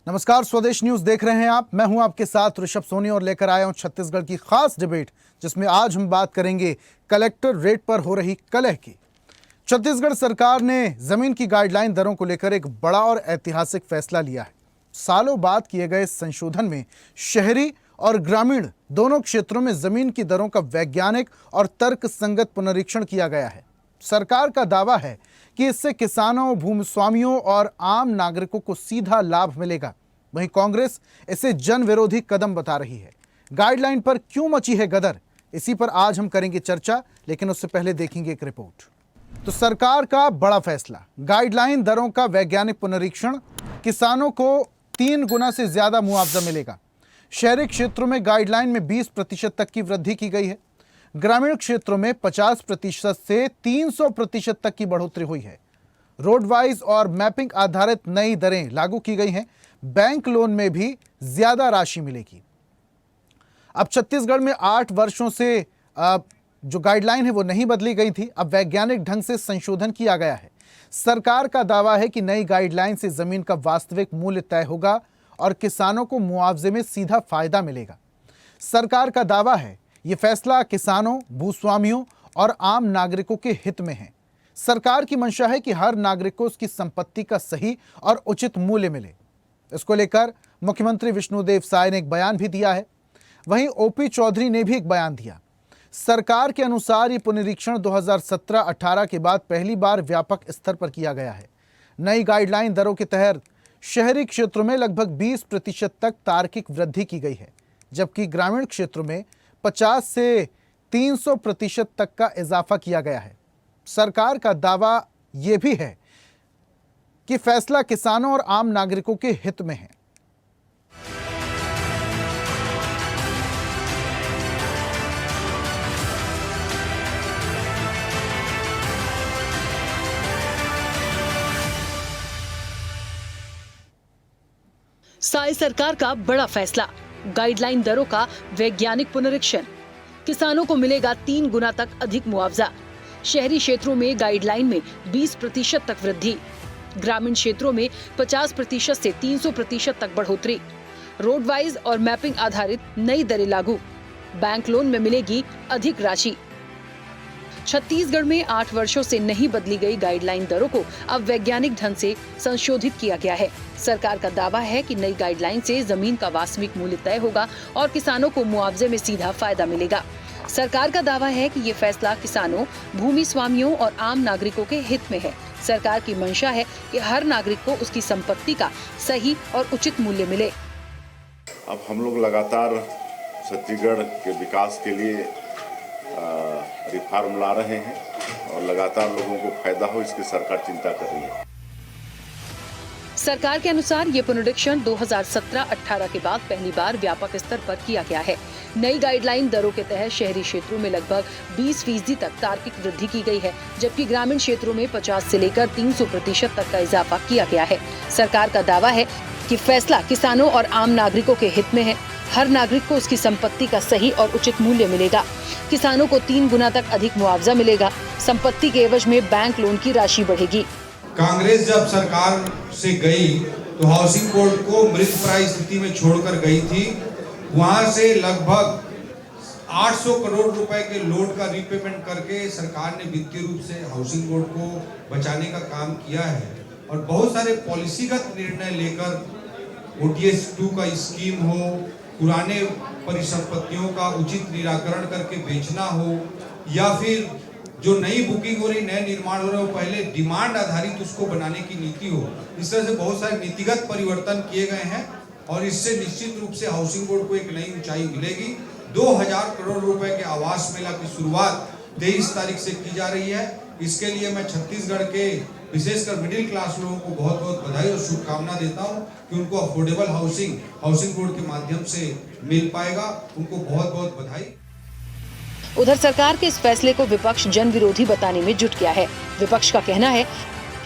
नमस्कार, स्वदेश न्यूज देख रहे हैं आप। मैं हूं आपके साथ ऋषभ सोनी और लेकर आया हूं छत्तीसगढ़ की खास डिबेट, जिसमें आज हम बात करेंगे कलेक्टर रेट पर हो रही कलह की। छत्तीसगढ़ सरकार ने जमीन की गाइडलाइन दरों को लेकर एक बड़ा और ऐतिहासिक फैसला लिया है। सालों बाद किए गए संशोधन में शहरी और ग्रामीण दोनों क्षेत्रों में जमीन की दरों का वैज्ञानिक और तर्कसंगत पुनरीक्षण किया गया है। सरकार का दावा है कि इससे किसानों, भूमिस्वामियों और आम नागरिकों को सीधा लाभ मिलेगा। वहीं कांग्रेस इसे जन विरोधी कदम बता रही है। गाइडलाइन पर क्यों मची है गदर, इसी पर आज हम करेंगे चर्चा, लेकिन उससे पहले देखेंगे एक रिपोर्ट। तो सरकार का बड़ा फैसला, गाइडलाइन दरों का वैज्ञानिक पुनरीक्षण। किसानों को 3 गुना से ज्यादा मुआवजा मिलेगा। शहरी क्षेत्रों में गाइडलाइन में 20% तक की वृद्धि की गई है। ग्रामीण क्षेत्रों में 50% से 300% तक की बढ़ोतरी हुई है। रोड वाइज और मैपिंग आधारित नई दरें लागू की गई हैं। बैंक लोन में भी ज्यादा राशि मिलेगी। अब छत्तीसगढ़ में 8 वर्षों से जो गाइडलाइन है वो नहीं बदली गई थी। अब वैज्ञानिक ढंग से संशोधन किया गया है। सरकार का दावा है कि नई गाइडलाइन से जमीन का वास्तविक मूल्य तय होगा और किसानों को मुआवजे में सीधा फायदा मिलेगा। सरकार का दावा है ये फैसला किसानों, भूस्वामियों और आम नागरिकों के हित में है। सरकार की मंशा है कि हर नागरिक को उसकी संपत्ति का सही और उचित मूल्य मिले। इसको लेकर मुख्यमंत्री विष्णुदेव साय ने एक बयान भी दिया है। वहीं ओपी चौधरी ने भी एक बयान दिया। सरकार के अनुसार ये पुनरीक्षण 2017-18 के बाद पहली बार व्यापक स्तर पर किया गया है। नई गाइडलाइन दरों के तहत शहरी क्षेत्रों में लगभग 20% तक तार्किक वृद्धि की गई है, जबकि ग्रामीण क्षेत्रों में 50 से 300% तक का इजाफा किया गया है। सरकार का दावा यह भी है कि फैसला किसानों और आम नागरिकों के हित में है। साय सरकार का बड़ा फैसला, गाइडलाइन दरों का वैज्ञानिक पुनरीक्षण। किसानों को मिलेगा 3 गुना तक अधिक मुआवजा। शहरी क्षेत्रों में गाइडलाइन में 20% तक वृद्धि। ग्रामीण क्षेत्रों में 50% से 300% तक बढ़ोतरी। रोड वाइज और मैपिंग आधारित नई दरें लागू। बैंक लोन में मिलेगी अधिक राशि। छत्तीसगढ़ में 8 वर्षों से नहीं बदली गई गाइडलाइन दरों को अब वैज्ञानिक ढंग से संशोधित किया गया है। सरकार का दावा है कि नई गाइडलाइन से जमीन का वास्तविक मूल्य तय होगा और किसानों को मुआवजे में सीधा फायदा मिलेगा। सरकार का दावा है कि ये फैसला किसानों, भूमि स्वामियों और आम नागरिकों के हित में है। सरकार की मंशा है कि हर नागरिक को उसकी संपत्ति का सही और उचित मूल्य मिले। अब हम लोग लगातार छत्तीसगढ़ के विकास के लिए रिफॉर्म ला रहे हैं और लगातार लोगों को फायदा हो, इसकी सरकार चिंता कर रही है। सरकार के अनुसार ये पुनरीक्षण 2017-18 के बाद पहली बार व्यापक स्तर पर किया गया है। नई गाइडलाइन दरों के तहत शहरी क्षेत्रों में लगभग 20% तक तार्किक वृद्धि की गई है, जबकि ग्रामीण क्षेत्रों में 50 से लेकर 300% तक का इजाफा किया गया है। सरकार का दावा है कि फैसला किसानों और आम नागरिकों के हित में है। हर नागरिक को उसकी संपत्ति का सही और उचित मूल्य मिलेगा। किसानों को 3 गुना तक अधिक मुआवजा मिलेगा। संपत्ति के एवज में बैंक लोन की राशि बढ़ेगी। कांग्रेस जब सरकार से गई तो हाउसिंग बोर्ड को मृतप्राय स्थिति में छोड़कर गई थी। वहां से लगभग 800 करोड़ रुपए के लोन का रीपेमेंट करके सरकार ने वित्तीय रूप से हाउसिंग बोर्ड को बचाने का काम किया है और बहुत सारे पॉलिसीगत निर्णय लेकर OTS 2 का स्कीम हो, पुराने परिसंपत्तियों का उचित निराकरण करके बेचना हो, या फिर जो नई बुकिंग हो रही, नए निर्माण हो रहे हो, पहले डिमांड आधारित उसको बनाने की नीति हो। इस तरह से बहुत सारे नीतिगत परिवर्तन किए गए हैं और इससे निश्चित रूप से हाउसिंग बोर्ड को एक नई ऊंचाई मिलेगी। 2000 करोड़ रुपए के आवास मेला की शुरुआत 23 तारीख से की जा रही है। इसके लिए मैं छत्तीसगढ़ के विशेषकर मिडिल क्लास लोगों को बहुत बहुत बधाई और शुभकामना देता हूं कि उनको अफोर्डेबल हाउसिंग बोर्ड के माध्यम से मिल पाएगा। उनको बहुत बहुत बधाई। उधर सरकार के इस फैसले को विपक्ष जन विरोधी बताने में जुट गया है। विपक्ष का कहना है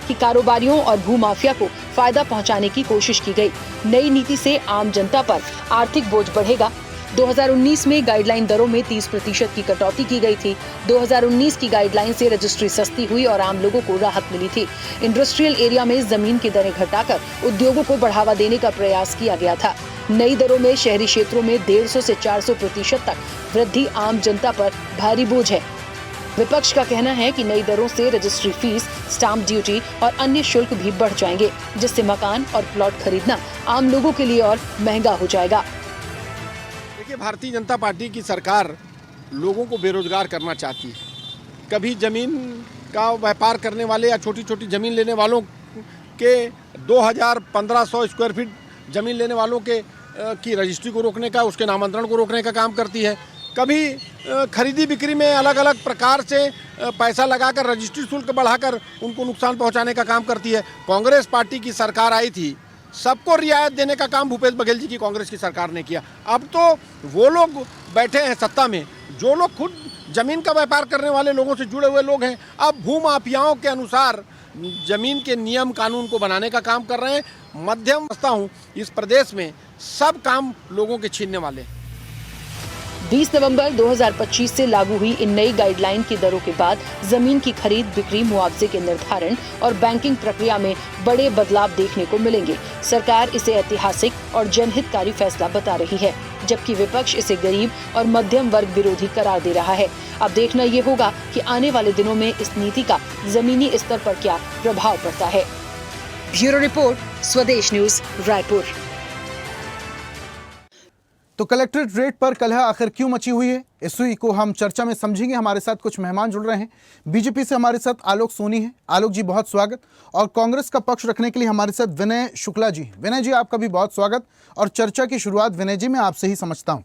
कि कारोबारियों और भूमाफिया को फायदा पहुंचाने की कोशिश की गई। नई नीति से आम जनता पर आर्थिक बोझ बढ़ेगा। 2019 में गाइडलाइन दरों में 30% की कटौती की गई थी। 2019 की गाइडलाइन से रजिस्ट्री सस्ती हुई और आम लोगों को राहत मिली थी। इंडस्ट्रियल एरिया में जमीन की दरें घटाकर उद्योगों को बढ़ावा देने का प्रयास किया गया था। नई दरों में शहरी क्षेत्रों में 150 से 400% तक वृद्धि आम जनता पर भारी बोझ है। विपक्ष का कहना है कि नई दरों से रजिस्ट्री फीस, स्टाम्प ड्यूटी और अन्य शुल्क भी बढ़ जाएंगे, जिससे मकान और प्लॉट खरीदना आम लोगों के लिए और महंगा हो जाएगा। देखिए, भारतीय जनता पार्टी की सरकार लोगों को बेरोजगार करना चाहती है। कभी जमीन का व्यापार करने वाले या छोटी छोटी जमीन लेने वालों के 2000-1500 स्क्वायर फीट जमीन लेने वालों के की रजिस्ट्री को रोकने का, उसके नामांतरण को रोकने का काम करती है। कभी खरीदी बिक्री में अलग अलग प्रकार से पैसा लगाकर रजिस्ट्री शुल्क बढ़ाकर उनको नुकसान पहुंचाने का काम करती है। कांग्रेस पार्टी की सरकार आई थी, सबको रियायत देने का काम भूपेश बघेल जी की कांग्रेस की सरकार ने किया। अब तो वो लोग बैठे हैं सत्ता में जो लोग खुद जमीन का व्यापार करने वाले लोगों से जुड़े हुए लोग हैं। अब भूमाफियाओं के अनुसार जमीन के नियम कानून को बनाने का काम कर रहे हैं। मध्यम समझता हूँ इस प्रदेश में सब काम लोगों के छीनने वाले हैं। 20 नवंबर 2025 से लागू हुई इन नई गाइडलाइन की दरों के बाद जमीन की खरीद बिक्री, मुआवजे के निर्धारण और बैंकिंग प्रक्रिया में बड़े बदलाव देखने को मिलेंगे। सरकार इसे ऐतिहासिक और जनहितकारी फैसला बता रही है, जबकि विपक्ष इसे गरीब और मध्यम वर्ग विरोधी करार दे रहा है। अब देखना ये होगा कि आने वाले दिनों में इस नीति का जमीनी स्तर पर क्या प्रभाव पड़ता है। ब्यूरो रिपोर्ट, स्वदेश न्यूज, रायपुर। तो कलेक्ट्रेट रेट पर कलह आखिर क्यों मची हुई है, इसी को हम चर्चा में समझेंगे। हमारे साथ कुछ मेहमान जुड़ रहे हैं। बीजेपी से हमारे साथ आलोक सोनी है। आलोक जी, बहुत स्वागत। और कांग्रेस का पक्ष रखने के लिए हमारे साथ विनय शुक्ला जी। विनय जी, आपका भी बहुत स्वागत। और चर्चा की शुरुआत विनय जी मैं आपसे ही समझता हूँ।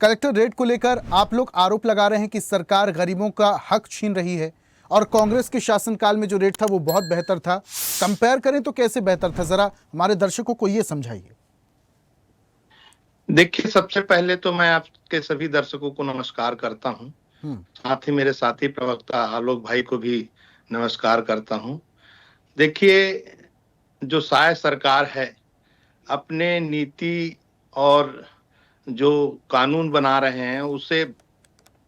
कलेक्टर रेट को लेकर आप लोग आरोप लगा रहे हैं कि सरकार गरीबों का हक छीन रही है, और कांग्रेस के शासनकाल में जो रेट था वो बहुत बेहतर था। कंपेयर करें तो कैसे बेहतर था, जरा हमारे दर्शकों को ये समझाइए। देखिए, सबसे पहले तो मैं आपके सभी दर्शकों को नमस्कार करता हूं। साथ ही मेरे साथी प्रवक्ता आलोक भाई को भी नमस्कार करता हूं। देखिए, जो साय सरकार है अपने नीति और जो कानून बना रहे हैं उससे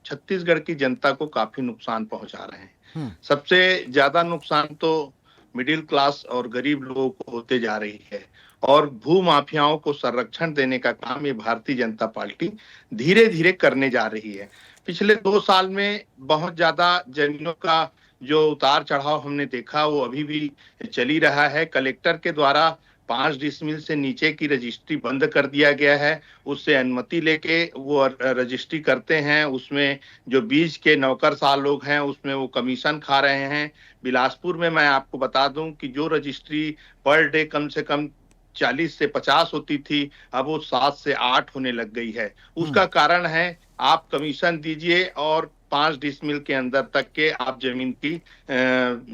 छत्तीसगढ़ की जनता को काफी नुकसान पहुंचा रहे हैं। सबसे ज्यादा नुकसान तो मिडिल क्लास और गरीब लोगों को होते जा रही है, और भू माफियाओं को संरक्षण देने का काम ये भारतीय जनता पार्टी धीरे धीरे करने जा रही है। पिछले 2 साल में बहुत ज्यादा जमीनों का जो उतार चढ़ाव हमने देखा वो अभी भी चली रहा है। कलेक्टर के द्वारा 5 डिसमिल से नीचे की रजिस्ट्री बंद कर दिया गया है। उससे अनुमति लेके वो रजिस्ट्री करते हैं। उसमें जो बीच के नौकरशाह लोग हैं उसमें वो कमीशन खा रहे हैं। बिलासपुर में मैं आपको बता दूं कि जो रजिस्ट्री पर डे कम से कम 40 से 50 होती थी, अब वो 7 से 8 होने लग गई है। उसका कारण है आप कमीशन दीजिए और 5 डिसमिल के अंदर तक के आप जमीन की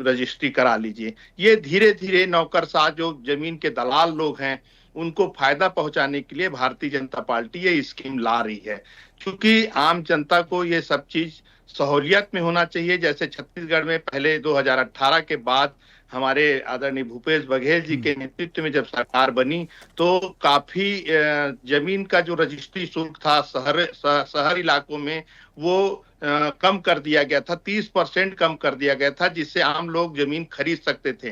रजिस्ट्री करा लीजिए। ये धीरे धीरे नौकरशाह जो जमीन के दलाल लोग हैं उनको फायदा पहुंचाने के लिए भारतीय जनता पार्टी ये स्कीम ला रही है। क्योंकि आम जनता को ये सब चीज सहूलियत में होना चाहिए। जैसे छत्तीसगढ़ में पहले 2018 के बाद हमारे आदरणीय भूपेश बघेल जी के नेतृत्व में जब सरकार बनी तो काफी जमीन का जो रजिस्ट्री शुल्क था शहर इलाकों में वो कम कर दिया गया था। 30% कम कर दिया गया था, जिससे आम लोग जमीन खरीद सकते थे।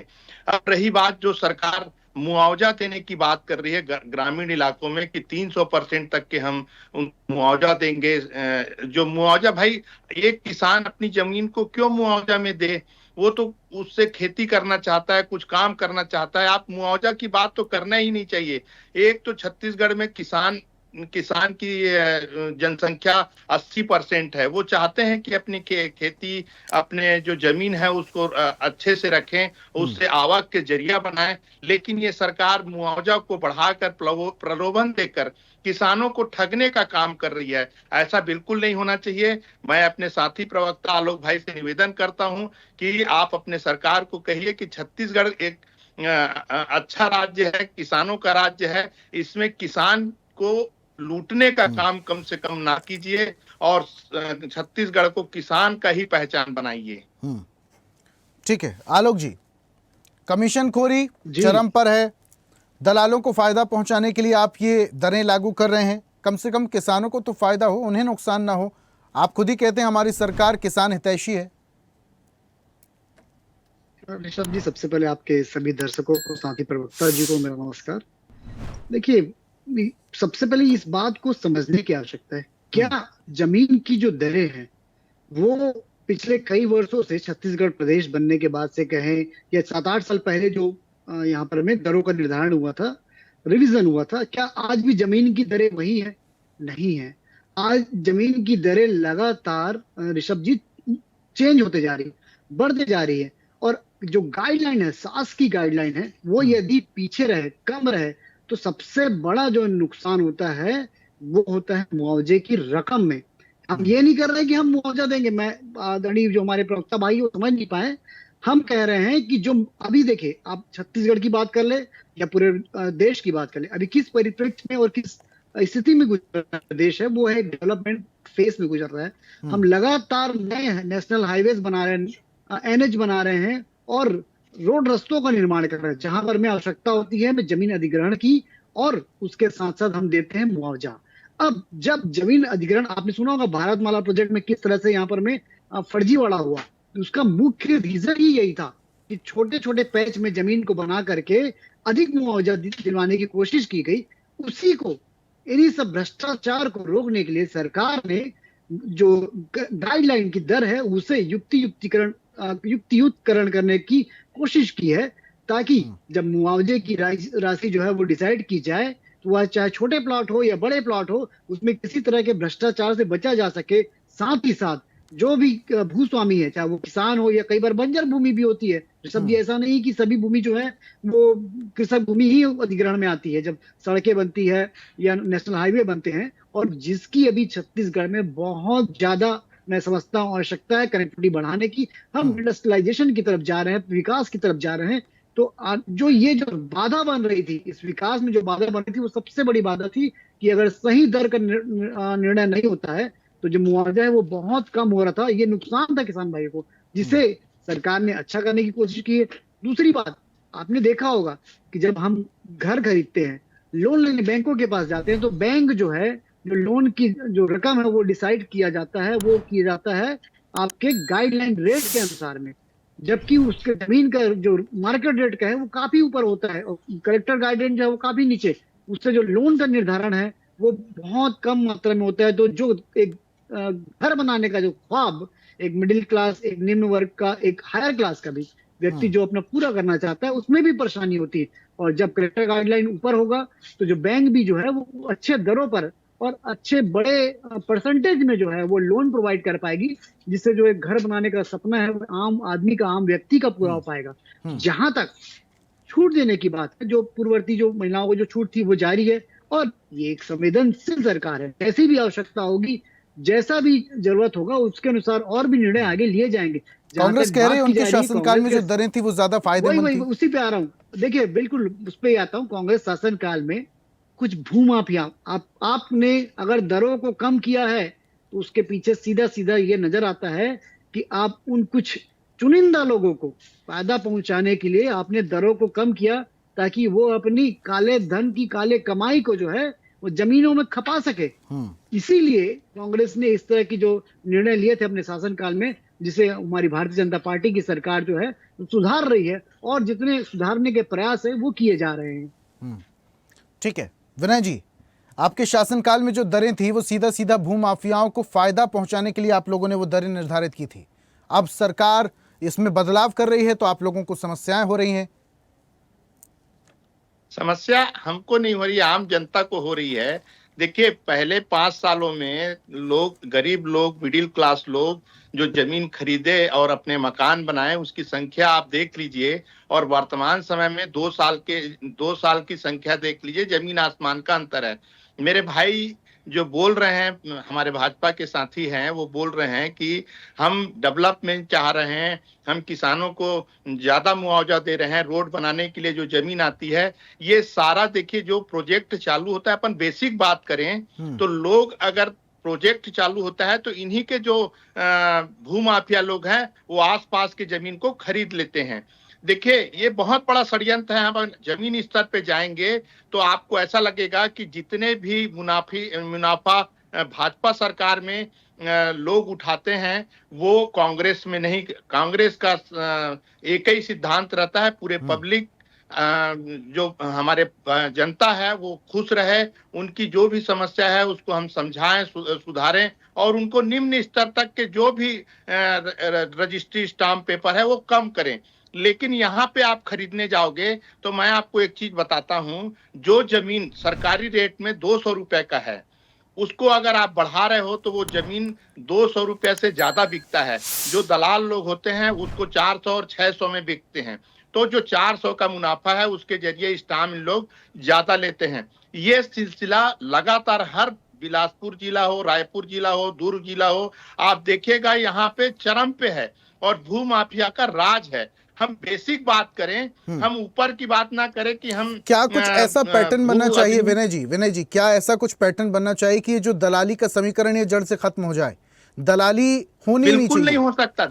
अब रही बात जो सरकार मुआवजा देने की बात कर रही है ग्रामीण इलाकों में कि 300% तक के हम मुआवजा देंगे। जो मुआवजा, भाई एक किसान अपनी जमीन को क्यों मुआवजा में दे? वो तो उससे खेती करना चाहता है, कुछ काम करना चाहता है। आप मुआवजा की बात तो करना ही नहीं चाहिए। एक तो छत्तीसगढ़ में किसान की जनसंख्या 80% है। वो चाहते हैं कि अपनी खेती, अपने जो जमीन है उसको अच्छे से रखें, उससे आवक के जरिया बनाएं। लेकिन ये सरकार मुआवजा को बढ़ाकर प्रलोभन देकर किसानों को ठगने का काम कर रही है। ऐसा बिल्कुल नहीं होना चाहिए। मैं अपने साथी प्रवक्ता आलोक भाई से निवेदन करता हूं कि आप अपने सरकार को कहिए कि छत्तीसगढ़ एक अच्छा राज्य है, किसानों का राज्य है। इसमें किसान को लूटने का काम कम से कम ना कीजिए और छत्तीसगढ़ को किसान का ही पहचान बनाइए। ठीक है आलोक जी, कमीशनखोरी चरम पर है। दलालों को फायदा पहुंचाने के लिए आप ये दरें लागू कर रहे हैं। कम से कम किसानों को तो फायदा हो, उन्हें नुकसान ना हो। आप खुद ही कहते हैं हमारी सरकार किसान हितैषी है। ऋषभ जी, सबसे पहले आपके सभी दर्शकों को, साथी प्रवक्ता जी को मेरा नमस्कार। देखिए, सबसे पहले इस बात को समझने की आवश्यकता है, क्या जमीन की जो दरें हैं वो पिछले कई वर्षों से छत्तीसगढ़ प्रदेश बनने के बाद से कहें या 7-8 साल पहले जो यहाँ पर में दरों का निर्धारण हुआ था, रिवीजन हुआ था, क्या आज भी जमीन की दरें वही है? नहीं है। आज जमीन की दरें लगातार ऋषभ जी चेंज होते जा रही है, बढ़ते जा रही है। और जो गाइडलाइन है, सास की गाइडलाइन है, वो यदि पीछे रहे, कम रहे, तो सबसे बड़ा जो नुकसान होता है वो होता है मुआवजे की रकम में। हम ये नहीं कर रहे कि हम मुआवजा देंगे, मैं आदरणीय जो हमारे प्रवक्ता भाई वो समझ नहीं पाए। हम कह रहे हैं कि जो अभी देखिए, आप छत्तीसगढ़ की बात कर ले या पूरे देश की बात कर ले, अभी किस परिप्रेक्ष्य में और किस स्थिति में गुजर रहा है देश है, वो है डेवलपमेंट फेस में गुजर रहा है। हम लगातार नए नेशनल हाईवेज बना रहे हैं, एनएच बना रहे हैं और रोड रस्तों का निर्माण कर रहे हैं, जहां पर में आवश्यकता होती है में जमीन अधिग्रहण की, और उसके साथ साथ हम देते हैं मुआवजा। अब जब जमीन अधिग्रहण, आपने सुना होगा भारतमाला प्रोजेक्ट में किस तरह से यहाँ पर में फर्जीवाड़ा हुआ, उसका मुख्य रीजन ही यही था कि छोटे छोटे पैच में जमीन को बना करके अधिक मुआवजा दिलवाने की कोशिश की गई। उसी को, इन्हीं सब भ्रष्टाचार को रोकने के लिए सरकार ने जो गाइडलाइन की दर है उसे युक्तियुक्तकरण करने की कोशिश की है, ताकि जब मुआवजे की राशि जो है वो डिसाइड की जाए, तो वह चाहे छोटे प्लॉट हो या बड़े प्लॉट हो, उसमें किसी तरह के भ्रष्टाचार से बचा जा सके। साथ ही साथ जो भी भूस्वामी है, चाहे वो किसान हो या कई बार बंजर भूमि भी होती है, सब ऐसा नहीं कि सभी भूमि जो है वो कृषक भूमि ही अधिग्रहण में आती है, जब सड़कें बनती है या नेशनल हाईवे बनते हैं, और जिसकी अभी छत्तीसगढ़ में बहुत ज्यादा मैं समझता हूँ आवश्यकता है कनेक्टिविटी बढ़ाने की। हम इंडस्ट्रियलाइजेशन की तरफ जा रहे हैं, विकास की तरफ जा रहे हैं। तो जो ये जो बाधा बन रही थी, इस विकास में जो बाधा बन रही थी, वो सबसे बड़ी बाधा थी कि अगर सही दर का निर्णय नहीं होता है तो जो मुआवजा है वो बहुत कम हो रहा था। ये नुकसान था किसान भाई को, जिसे सरकार ने अच्छा करने की कोशिश की है। दूसरी बात, आपने देखा होगा कि जब हम घर खरीदते हैं, लोन लेने बैंकों के पास जाते हैं, तो बैंक जो है, जो लोन की जो रकम है वो डिसाइड किया जाता है, वो किया जाता है आपके गाइडलाइन रेट के अनुसार में, जबकि उसके जमीन का जो मार्केट रेट का है वो काफी ऊपर होता है, और कलेक्टर गाइडलाइन जो है वो काफी नीचे। उससे जो लोन का निर्धारण है वो बहुत कम मात्रा में होता है। तो जो एक घर बनाने का जो ख्वाब एक मिडिल क्लास, एक निम्न वर्ग का, एक हायर क्लास का भी व्यक्ति जो अपना पूरा करना चाहता है, उसमें भी परेशानी होती है। और जब कलेक्टर गाइडलाइन ऊपर होगा तो जो बैंक भी जो है वो अच्छे दरों पर और अच्छे बड़े परसेंटेज में जो है वो लोन प्रोवाइड कर पाएगी, जिससे जो एक घर बनाने का सपना है वो आम आदमी का, आम व्यक्ति का पूरा हो पाएगा। जहां तक छूट देने की बात है, जो पूर्ववर्ती जो महिलाओं को जो छूट थी वो जारी है, और ये एक संवेदनशील सरकार है। ऐसी भी आवश्यकता होगी, जैसा भी जरूरत होगा उसके अनुसार और भी निर्णय आगे लिए जाएंगे। कांग्रेस कह रही है उनके शासनकाल में जो दरें थी वो ज्यादा फायदेमंद थी। उसी पे आ रहा हूँ, देखिए बिल्कुल उस पे ही आता हूँ। कांग्रेस शासनकाल में कुछ भूमाफिया, आपने अगर दरों को कम किया है तो उसके पीछे सीधा सीधा ये नजर आता है कि आप उन कुछ चुनिंदा लोगों को फायदा पहुंचाने के लिए आपने दरों को कम किया, ताकि वो अपनी काले धन की, काले कमाई को जो है वो जमीनों में खपा सके। इसीलिए कांग्रेस ने इस तरह की जो निर्णय लिए थे अपने शासनकाल में, जिसे हमारी भारतीय जनता पार्टी की सरकार जो है सुधार रही है, और जितने सुधारने के प्रयास है वो किए जा रहे हैं। ठीक है विनय जी, आपके शासनकाल में जो दरें थी वो सीधा सीधा भूमाफियाओं को फायदा पहुंचाने के लिए आप लोगों ने वो दरें निर्धारित की थी। अब सरकार इसमें बदलाव कर रही है तो आप लोगों को समस्याएं हो रही हैं। समस्या हमको नहीं हो रही है, आम जनता को हो रही है। देखिए, पहले 5 सालों में लोग, गरीब लोग, मिडिल क्लास लोग जो जमीन खरीदे और अपने मकान बनाए, उसकी संख्या आप देख लीजिए, और वर्तमान समय में 2 साल की संख्या देख लीजिए, जमीन आसमान का अंतर है। मेरे भाई जो बोल रहे हैं, हमारे भाजपा के साथी हैं, वो बोल रहे हैं कि हम डेवलपमेंट चाह रहे हैं, हम किसानों को ज्यादा मुआवजा दे रहे हैं, रोड बनाने के लिए जो जमीन आती है, ये सारा देखिए जो प्रोजेक्ट चालू होता है, अपन बेसिक बात करें तो लोग अगर प्रोजेक्ट चालू होता है तो इन्हीं के जो भूमाफिया लोग हैं वो आसपास के जमीन को खरीद लेते हैं। देखिए ये बहुत बड़ा षड्यंत्र है। हम जमीन स्तर पे जाएंगे तो आपको ऐसा लगेगा कि जितने भी मुनाफा भाजपा सरकार में लोग उठाते हैं वो कांग्रेस में नहीं। कांग्रेस का एक ही सिद्धांत रहता है, पूरे पब्लिक जो हमारे जनता है वो खुश रहे, उनकी जो भी समस्या है उसको हम समझाएं, सुधारें और उनको निम्न स्तर तक के जो भी रजिस्ट्री स्टाम्प पेपर है वो कम करें। लेकिन यहाँ पे आप खरीदने जाओगे तो मैं आपको एक चीज बताता हूँ, जो जमीन सरकारी रेट में 200 रुपए का है उसको अगर आप बढ़ा रहे हो तो वो जमीन 200 रुपए से ज्यादा बिकता है। जो दलाल लोग होते हैं उसको 400 और 600 में बिकते हैं। तो जो 400 का मुनाफा है उसके जरिए स्टाम्प लोग ज्यादा लेते हैं। ये सिलसिला लगातार हर बिलासपुर जिला हो, रायपुर जिला हो, दुर्ग जिला हो, आप देखिएगा यहाँ पे चरम पे है और भू माफिया का राज है। हम बेसिक बात करें, हम ऊपर की बात ना करें कि हम क्या कुछ ऐसा पैटर्न बनना चाहिए विनय जी, क्या ऐसा कुछ पैटर्न बनना चाहिए कि ये जो दलाली का समीकरण ये जड़ से खत्म हो जाए? दलाली होनी नहीं बिल्कुल चाहिए। नहीं हो सकता।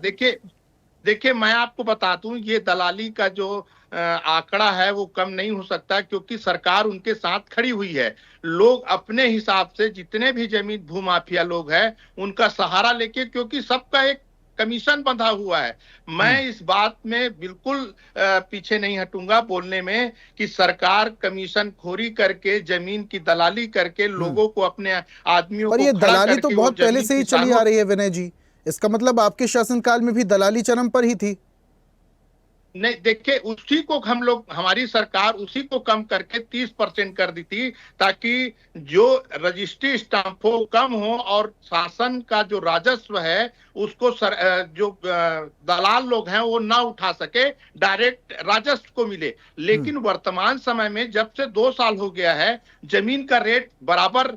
देखिए मैं आपको बता दूं, ये दलाली का जो आंकड़ा है वो कम नहीं हो सकता क्योंकि सरकार उनके साथ खड़ी हुई है। लोग अपने हिसाब से जितने भी जमीन भूमाफिया लोग हैं उनका सहारा लेके, क्योंकि सबका एक कमीशन बंधा हुआ है। मैं इस बात में बिल्कुल पीछे नहीं हटूंगा बोलने में कि सरकार कमीशन खोरी करके जमीन की दलाली करके लोगों को, अपने आदमियों पर को ये खड़ा दलाली तो करके बहुत वो पहले से ही चली आ रही है विनय जी। इसका मतलब आपके शासनकाल में भी दलाली चरम पर ही थी। नहीं, देखिए उसी को हम लोग, हमारी सरकार उसी को कम करके 30% कर दी थी ताकि जो रजिस्ट्री स्टाम्प हो कम हो और शासन का जो राजस्व है उसको जो दलाल लोग हैं वो ना उठा सके, डायरेक्ट राजस्व को मिले। लेकिन वर्तमान समय में जब से 2 साल हो गया है जमीन का रेट बराबर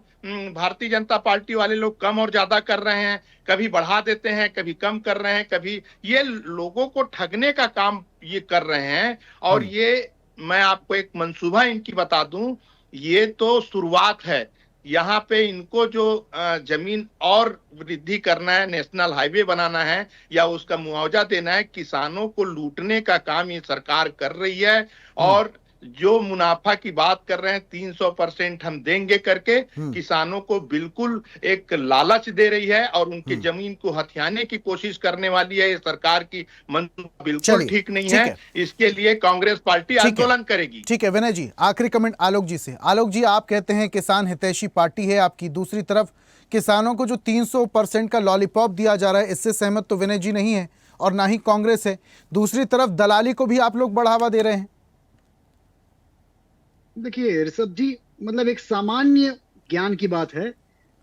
भारतीय जनता पार्टी वाले लोग कम और ज्यादा कर रहे हैं, कभी बढ़ा देते हैं, कभी कम कर रहे हैं, कभी ये लोगों को ठगने का काम ये कर रहे हैं। और ये मैं आपको एक मंसूबा इनकी बता दूं, ये तो शुरुआत है। यहाँ पे इनको जो जमीन और वृद्धि करना है, नेशनल हाईवे बनाना है या उसका मुआवजा देना है, किसानों को लूटने का काम ये सरकार कर रही है। और जो मुनाफा की बात कर रहे हैं 300% हम देंगे करके किसानों को बिल्कुल एक लालच दे रही है और उनकी जमीन को हथियाने की कोशिश करने वाली है। ये सरकार की मंसूबा बिल्कुल ठीक नहीं है। इसके लिए कांग्रेस पार्टी आंदोलन करेगी। ठीक है विनय जी, आखिरी कमेंट आलोक जी से। आलोक जी, आप कहते हैं किसान हितैषी पार्टी है आपकी, दूसरी तरफ किसानों को जो 300% का लॉलीपॉप दिया जा रहा है इससे सहमत तो विनय जी नहीं है और ना ही कांग्रेस है। दूसरी तरफ दलाली को भी आप लोग बढ़ावा दे रहे हैं। देखिए ऋषभ जी, मतलब एक सामान्य ज्ञान की बात है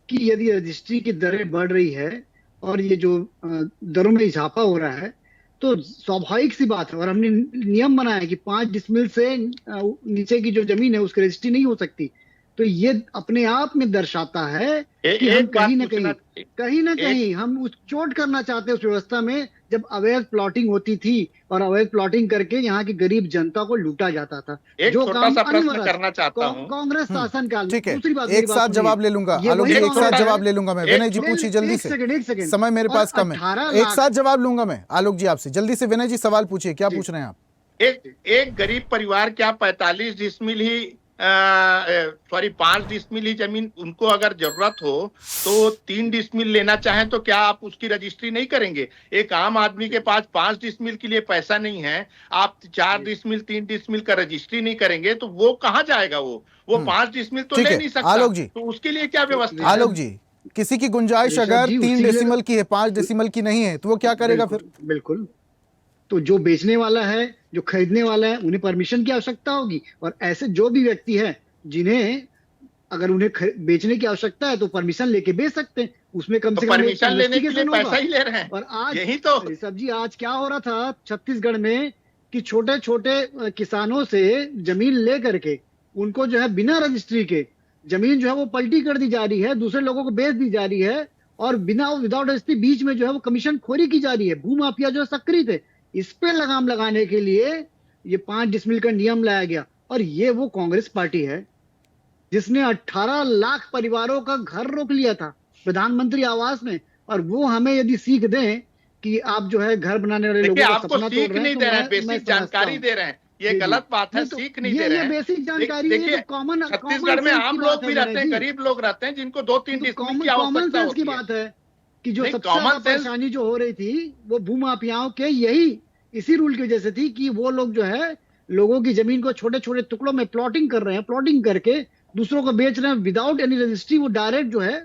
कि यदि रजिस्ट्री की दरें बढ़ रही है और ये जो दरों में इजाफा हो रहा है तो स्वाभाविक सी बात है। और हमने नियम बनाया है कि 5 डिसमिल से नीचे की जो जमीन है उसकी रजिस्ट्री नहीं हो सकती। तो ये अपने आप में दर्शाता है कि हम कहीं ना कहीं हम उस चोट करना चाहते हैं उस व्यवस्था में जब अवैध प्लॉटिंग होती थी और अवैध प्लॉटिंग करके यहाँ की गरीब जनता को लूटा जाता था। एक जो छोटा काम सा प्रश्न करना चाहता हूँ कांग्रेस शासनकाल में। ठीक है, दूसरी बात, एक साथ जवाब ले लूंगा आलोक जी, एक साथ जवाब ले लूंगा मैं। विनय जी पूछिए जल्दी से, एक सेकंड, समय मेरे पास कम है। एक साथ जवाब लूंगा मैं आलोक जी आपसे। जल्दी से विनय जी सवाल पूछिए, क्या पूछ रहे हैं आप? एक गरीब परिवार क्या 45 डिसमिल ही 5 डिसमिल ही जमीन उनको अगर जरूरत हो तो 3 डिसमिल लेना चाहें तो क्या आप उसकी रजिस्ट्री नहीं करेंगे? एक आम आदमी के पास 5 डिसमिल के लिए पैसा नहीं है, आप 4 डिसमिल 3 डिसमिल का रजिस्ट्री नहीं करेंगे तो वो कहाँ जाएगा? वो 5 डिसमिल तो ले नहीं सकता। आलोक जी, तो उसके लिए क्या व्यवस्था? आलोक जी, किसी की गुंजाइश अगर 3 डेसिमल की है, 5 डेसिमल की नहीं है तो वो क्या करेगा फिर? बिल्कुल, तो जो बेचने वाला है, जो खरीदने वाला है, उन्हें परमिशन की आवश्यकता होगी। और ऐसे जो भी व्यक्ति है जिन्हें अगर उन्हें बेचने की आवश्यकता है तो परमिशन लेके बेच सकते हैं। उसमें कम से कम परमिशन लेने के लिए पैसा ही ले रहे हैं। और आज यही तो ऋषभ जी, आज क्या हो रहा था छत्तीसगढ़ में कि छोटे छोटे किसानों से जमीन ले करके उनको जो है बिना रजिस्ट्री के जमीन जो है वो पलटी कर दी जा रही है, दूसरे लोगों को बेच दी जा रही है और विदाउट रजिस्ट्री बीच में जो है वो कमीशन खोरी की जा रही है। भू माफिया जो सक्रिय थे, इस पे लगाम लगाने के लिए ये 5 डिसमिल का नियम लाया गया। और ये वो कांग्रेस पार्टी है जिसने 18 लाख परिवारों का घर रोक लिया था प्रधानमंत्री आवास में। और वो हमें यदि सीख दें कि आप जो है घर बनाने वाले देखिए लोगों का आपको सपना तोड़ सीख रहे हैं, नहीं तो दे रहे हैं, मैं बेसिक समझता जानकारी हूं। दे रहे हैं, ये जी, जी। गलत बात है, नहीं, तो सीख नहीं दे रहे ये हैं। बेसिक जानकारी है, देखिए तो कॉमन छत्तीसगढ़ में आम लोग भी रहते हैं, जी। गरीब लोग रहते हैं, जिनको 2-3 तो डिसमिल की कॉमन आवश्यकता सेंस की होती है। बात है कि जो नहीं, सबसे कॉमन ज्यादा सेंस परेशानी जो हो रही थी वो भूमाफियाओं के यही इसी रूल की वजह से थी कि वो लोग जो है लोगों की जमीन को छोटे छोटे टुकड़ों में प्लॉटिंग कर रहे हैं, प्लॉटिंग करके दूसरों को बेच रहे हैं विदाउट एनी रजिस्ट्री। वो डायरेक्ट जो है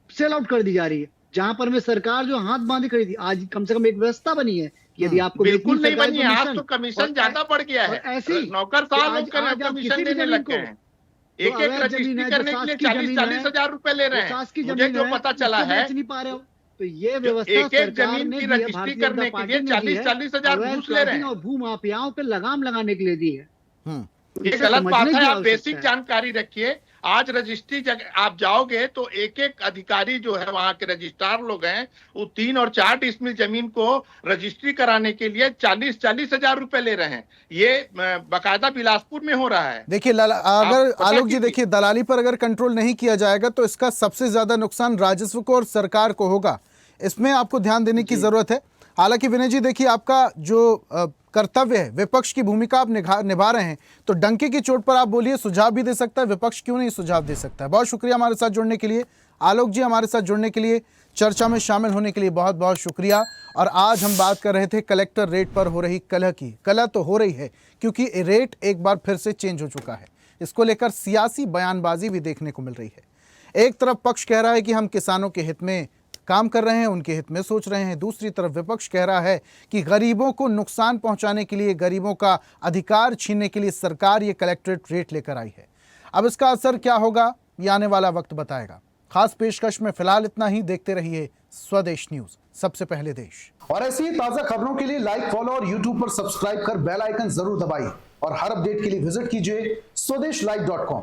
सेल आउट कर दी जा रही है, जहां पर में सरकार जो हाथ बांधी खड़ी थी, आज कम से कम एक व्यवस्था बनी है कि यदि आपको बिल्कुल बेचनी नहीं सरकारी बनी है। आज परमिशन तो कमीशन और ज्यादा बढ़ गया और है, ऐसी नौकरशाह तो लोग आज आप कमीशन किसी भी लेने जमीन लग गए को हैं। जो एक एक अवैध जमीन रजिस्ट्री है, जो करने के लिए शासकीय जमीन 40-40 है, हजार रुपए ले रहे जो हैं। शासकीय मुझे जमीन जो है, पता चला उसको है, बेच नहीं पा रहे हो, तो ये जो व्यवस्था एक एक सरकार जमीन ने की दी है, रजिस्ट्री भारतीय जनता करने के पार्टी लिए ने दी है, 40-40 हजार अवैध घूस ले रहे प्लॉटिंग हैं। और भूमाफियाओं पे लगाम लगाने के लिए दी है। ये इसे गलत बात समझने है, की आप आवश्यकता बेसिक है। जानकारी रखिए। आज रजिस्ट्री आप जाओगे तो एक एक अधिकारी जो है वहां के रजिस्ट्रार लोग हैं, वो 3 और 4 डिसमिल जमीन को रजिस्ट्री कराने के लिए 40-40 हजार रुपए ले रहे हैं। ये बाकायदा बिलासपुर में हो रहा है। देखिए अगर पता आलोक जी कीजिए। देखिए, दलाली पर अगर कंट्रोल नहीं किया जाएगा तो इसका सबसे ज्यादा नुकसान राजस्व को और सरकार को होगा। इसमें आपको ध्यान देने की जरूरत है। हालांकि विनय जी देखिए, आपका जो कर्तव्य है, विपक्ष की भूमिका आप निभा रहे हैं, तो डंके की चोट पर आप बोलिए, सुझाव भी दे सकता है विपक्ष, क्यों नहीं सुझाव दे सकता है। बहुत शुक्रिया हमारे साथ जुड़ने के लिए आलोक जी, हमारे साथ जुड़ने के लिए, चर्चा में शामिल होने के लिए बहुत बहुत शुक्रिया। और आज हम बात कर रहे थे कलेक्टर रेट पर हो रही कलह की। कलह तो हो रही है क्योंकि रेट एक बार फिर से चेंज हो चुका है। इसको लेकर सियासी बयानबाजी भी देखने को मिल रही है। एक तरफ पक्ष कह रहा है कि हम किसानों के हित में काम कर रहे हैं, उनके हित में सोच रहे हैं। दूसरी तरफ विपक्ष कह रहा है कि गरीबों को नुकसान पहुंचाने के लिए, गरीबों का अधिकार छीनने के लिए सरकार ये कलेक्ट्रेट रेट लेकर आई है। अब इसका असर क्या होगा, ये आने वाला वक्त बताएगा। खास पेशकश में फिलहाल इतना ही। देखते रहिए स्वदेश न्यूज, सबसे पहले देश। और ऐसी ही ताजा खबरों के लिए लाइक, फॉलो और यूट्यूब पर सब्सक्राइब कर बेल आइकन जरूर दबाइए। और हर अपडेट के लिए विजिट कीजिए स्वदेशलाइव.com।